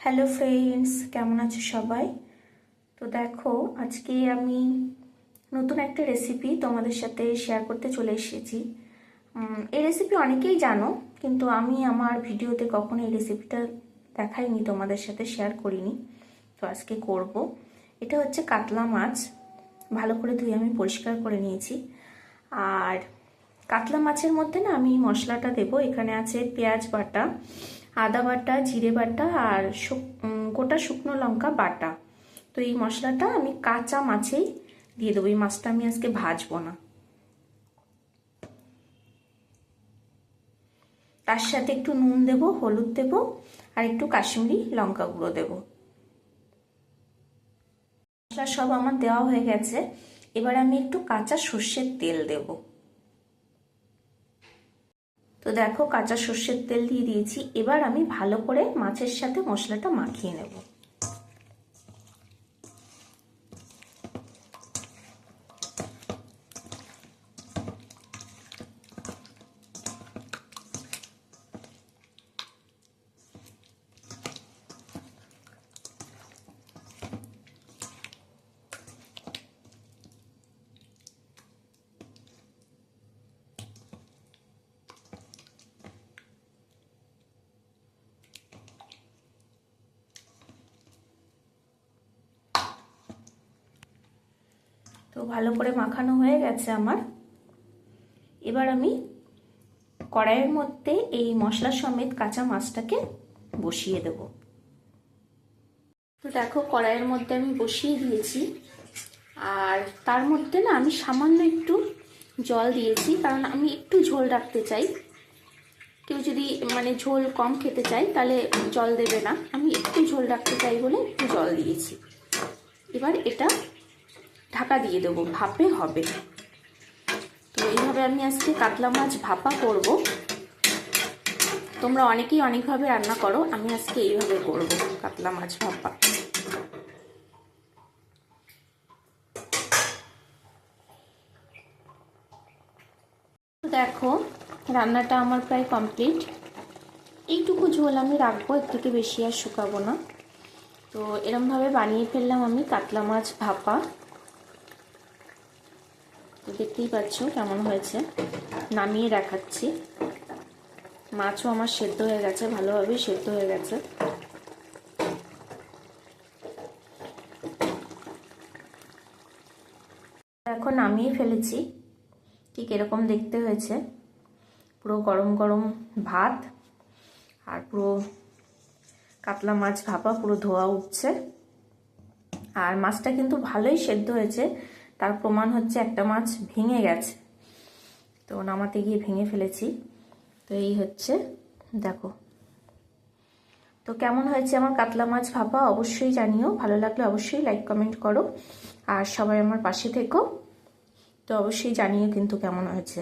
Hello friends, কেমন আছো সবাই? তো দেখো, আজকে আমি নতুন একটা রেসিপি তোমাদের সাথে শেয়ার করতে চলে এসেছি। এই রেসিপি অনেকেই জানো, কিন্তু আমি আমার ভিডিওতে কখনো এই রেসিপিটা দেখাইনি, তোমাদের সাথে শেয়ার করিনি। তো আজকে করব। এটা হচ্ছে কাতলা মাছ। ভালো করে ধুয়ে আমি পরিষ্কার করে নিয়েছি। আর কাতলা মাছের মধ্যে না আমি মশলাটা দেব। এখানে আছে পেঁয়াজ বাটা, আদা বাটা, জিরে বাটা আর গোটা শুকনো লঙ্কা বাটা। তো এই মশলাটা আমি কাঁচা মাছেই দিয়ে দেবো। এই মাছটা আমি আজকে ভাজবো না। তার সাথে একটু নুন দেব, হলুদ দেব আর একটু কাশ্মীরি লঙ্কা গুঁড়ো দেব। মশলা সব আমার দেওয়া হয়ে গেছে। এবার আমি একটু কাঁচা সর্ষের তেল দেব। তো দেখো, কাঁচা সর্ষের তেল দিয়ে দিয়েছি। এবার আমি ভালো করে মাছের সাথে মশলাটা মাখিয়ে নেব। তো ভালো করে মাখানো হয়ে গেছে আমার। এবার আমি কড়াইয়ের মধ্যে এই মশলা সমেত কাঁচা মাছটাকে বসিয়ে দেব। তো দেখো, কড়াইয়ের মধ্যে আমি বসিয়ে দিয়েছি। আর তার মধ্যে না আমি সামান্য একটু জল দিয়েছি, কারণ আমি একটু ঝোল রাখতে চাই। কেউ যদি ঝোল কম খেতে চায় তাহলে জল দেবে না, আমি একটু ঝোল রাখতে চাই বলে একটু জল দিয়েছি। এবার এটা ঢাকা দিয়ে দেবো, ভাপে হবে। তো এইভাবে আমি আজকে কাতলা মাছ ভাপা করব। তোমরা অনেকেই অনেকভাবে রান্না করো, আমি আজকে এইভাবে করব কাতলা মাছ ভাপা। দেখো, রান্নাটা আমার প্রায় কমপ্লিট। এইটুকু ঝোল আমি রাখবো, এর থেকে বেশি আর শুকাবো না। তো এরমভাবে বানিয়ে ফেললাম আমি কাতলা মাছ ভাপা। তো দেখতেই পাচ্ছ কেমন হয়েছে। নামিয়ে দেখাচ্ছি। মাছও আমার সেদ্ধ হয়ে গেছে, ভালোভাবে সেদ্ধ হয়ে গেছে। এখন নামিয়ে ফেলেছি। ঠিক এরকম দেখতে হয়েছে। পুরো গরম গরম ভাত আর পুরো কাতলা মাছ ভাপা, পুরো ধোয়া উঠছে। আর মাছটা কিন্তু ভালোই সেদ্ধ হয়েছে। তার প্রমাণ হচ্ছে একটা মাছ ভেঙে গেছে, তো নামাতে গিয়ে ভেঙে ফেলেছি। তো এই হচ্ছে, দেখো। তো কেমন হয়েছে আমার কাতলা মাছ ভাপা অবশ্যই জানিও। ভালো লাগলে অবশ্যই লাইক কমেন্ট করো। আর সবাই আমার পাশে থেকো। তো অবশ্যই জানিও কিন্তু কেমন হয়েছে।